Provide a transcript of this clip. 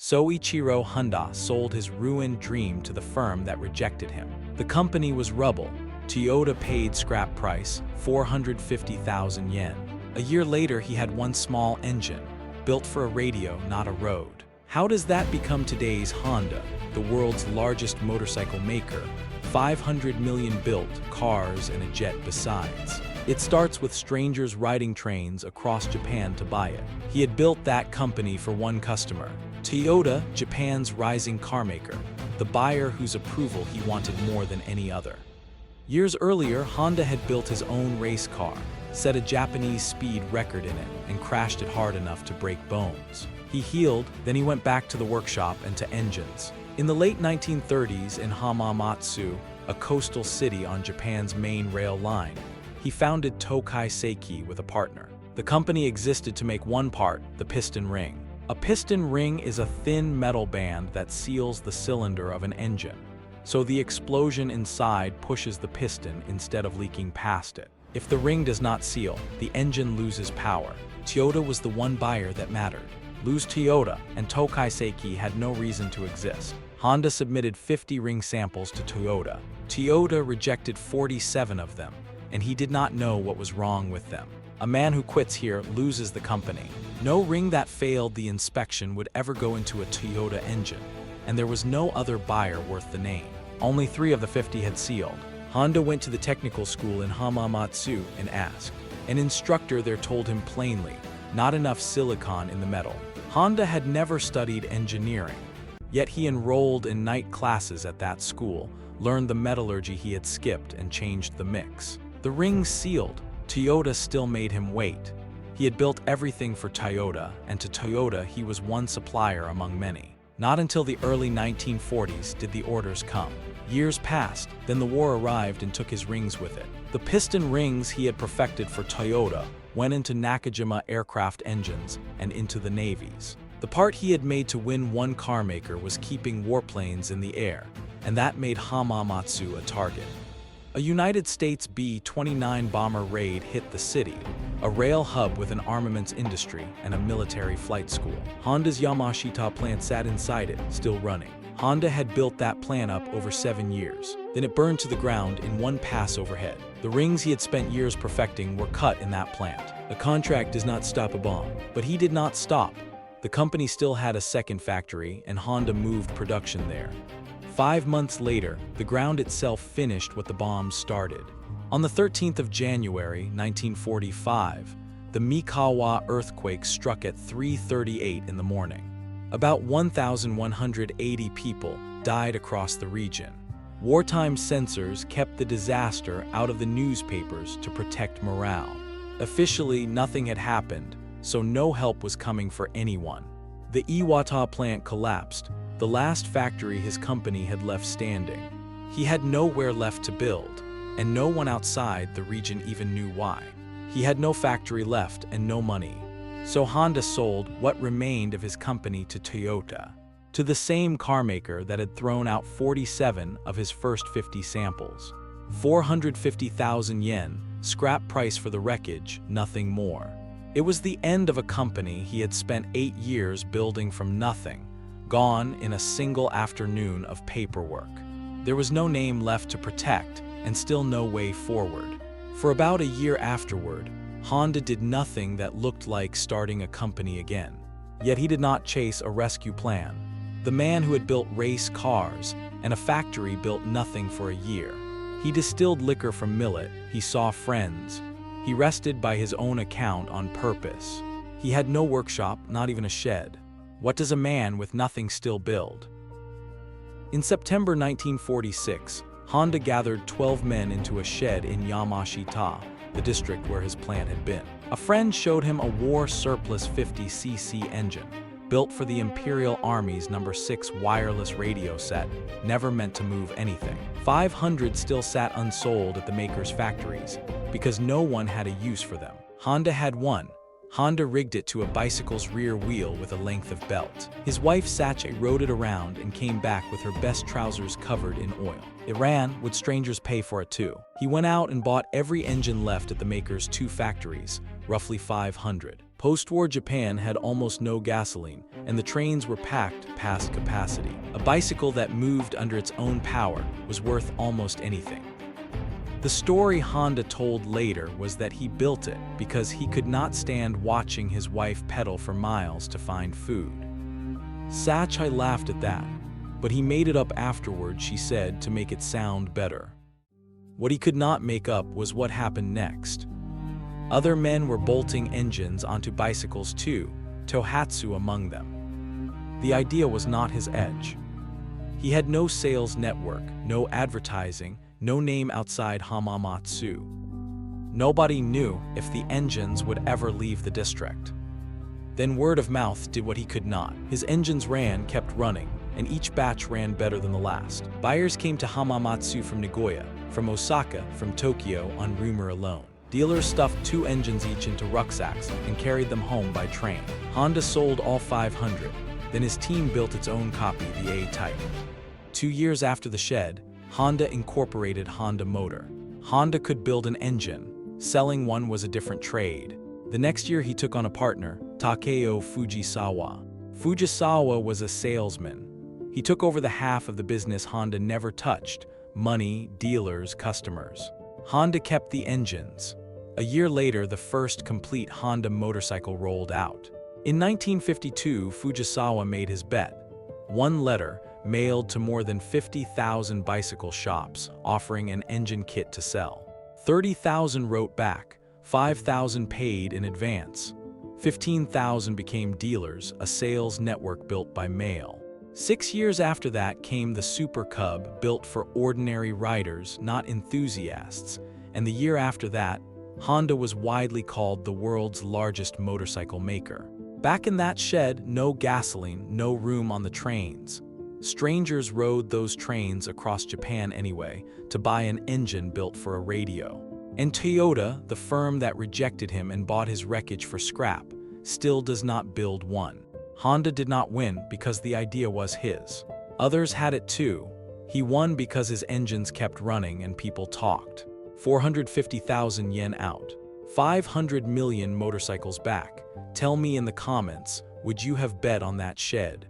Soichiro Honda sold his ruined dream to the firm that rejected him. The company was rubble. Toyota paid scrap price, 450,000 yen. A year later, he had one small engine, built for a radio, not a road. How does that become today's Honda, the world's largest motorcycle maker? 500 million built, cars and a jet besides. It starts with strangers riding trains across Japan to buy it. He had built that company for one customer, Toyota, Japan's rising carmaker, the buyer whose approval he wanted more than any other. Years earlier, Honda had built his own race car, set a Japanese speed record in it, and crashed it hard enough to break bones. He healed, then he went back to the workshop and to engines. In the late 1930s in Hamamatsu, a coastal city on Japan's main rail line, he founded Tokai Seiki with a partner. The company existed to make one part, the piston ring. A piston ring is a thin metal band that seals the cylinder of an engine, so the explosion inside pushes the piston instead of leaking past it. If the ring does not seal, the engine loses power. Toyota was the one buyer that mattered. Lose Toyota, and Tokai Seiki had no reason to exist. Honda submitted 50 ring samples to Toyota. Toyota rejected 47 of them, and he did not know what was wrong with them. A man who quits here loses the company. No ring that failed the inspection would ever go into a Toyota engine, and there was no other buyer worth the name. Only 3 of the 50 had sealed. Honda went to the technical school in Hamamatsu and asked. An instructor there told him plainly, not enough silicon in the metal. Honda had never studied engineering, yet he enrolled in night classes at that school, learned the metallurgy he had skipped, and changed the mix. The ring sealed. Toyota still made him wait. He had built everything for Toyota, and to Toyota he was one supplier among many. Not until the early 1940s did the orders come. Years passed, then the war arrived and took his rings with it. The piston rings he had perfected for Toyota went into Nakajima aircraft engines and into the navies. The part he had made to win one carmaker was keeping warplanes in the air, and that made Hamamatsu a target. A United States B-29 bomber raid hit the city, a rail hub with an armaments industry and a military flight school. Honda's Yamashita plant sat inside it, still running. Honda had built that plant up over 7 years. Then it burned to the ground in one pass overhead. The rings he had spent years perfecting were cut in that plant. A contract does not stop a bomb, but he did not stop. The company still had a second factory, and Honda moved production there. 5 months later, the ground itself finished what the bombs started. On the 13th of January, 1945, the Mikawa earthquake struck at 3:38 in the morning. About 1,180 people died across the region. Wartime censors kept the disaster out of the newspapers to protect morale. Officially, nothing had happened, so no help was coming for anyone. The Iwata plant collapsed, the last factory his company had left standing. He had nowhere left to build, and no one outside the region even knew why. He had no factory left and no money. So Honda sold what remained of his company to Toyota, to the same carmaker that had thrown out 47 of his first 50 samples. 450,000 yen, scrap price for the wreckage, nothing more. It was the end of a company he had spent 8 years building from nothing, gone in a single afternoon of paperwork. There was no name left to protect, and still no way forward. For about a year afterward, Honda did nothing that looked like starting a company again. Yet he did not chase a rescue plan. The man who had built race cars and a factory built nothing for a year. He distilled liquor from millet, he saw friends. He rested by his own account on purpose. He had no workshop, not even a shed. What does a man with nothing still build? In September 1946, Honda gathered 12 men into a shed in Yamashita, the district where his plant had been. A friend showed him a war surplus 50cc engine, built for the Imperial Army's No. 6 wireless radio set, never meant to move anything. 500 still sat unsold at the maker's factories, because no one had a use for them. Honda had one. Honda rigged it to a bicycle's rear wheel with a length of belt. His wife Sache rode it around and came back with her best trousers covered in oil. It ran. Would strangers pay for it too? He went out and bought every engine left at the maker's 2 factories, roughly 500. Post-war Japan had almost no gasoline, and the trains were packed past capacity. A bicycle that moved under its own power was worth almost anything. The story Honda told later was that he built it because he could not stand watching his wife pedal for miles to find food. Soichiro laughed at that, but he made it up afterward, she said, to make it sound better. What he could not make up was what happened next. Other men were bolting engines onto bicycles too, Tohatsu among them. The idea was not his edge. He had no sales network, no advertising, no name outside Hamamatsu. Nobody knew if the engines would ever leave the district. Then word of mouth did what he could not. His engines kept running, and each batch ran better than the last. Buyers came to Hamamatsu from Nagoya, from Osaka, from Tokyo on rumor alone. Dealers stuffed 2 engines each into rucksacks and carried them home by train. Honda sold all 500. Then his team built its own copy, the A-Type. 2 years after the shed, Honda incorporated Honda Motor. Honda could build an engine. Selling one was a different trade. The next year he took on a partner, Takeo Fujisawa. Fujisawa was a salesman. He took over the half of the business Honda never touched: money, dealers, customers. Honda kept the engines. A year later, the first complete Honda motorcycle rolled out. In 1952, Fujisawa made his bet. One letter, mailed to more than 50,000 bicycle shops, offering an engine kit to sell. 30,000 wrote back, 5,000 paid in advance. 15,000 became dealers, a sales network built by mail. 6 years after that came the Super Cub, built for ordinary riders, not enthusiasts. And the year after that, Honda was widely called the world's largest motorcycle maker. Back in that shed, no gasoline, no room on the trains. Strangers rode those trains across Japan anyway to buy an engine built for a radio. And Toyota, the firm that rejected him and bought his wreckage for scrap, still does not build one. Honda did not win because the idea was his. Others had it too. He won because his engines kept running and people talked. 450,000 yen out. 500 million motorcycles back. Tell me in the comments, would you have bet on that shed?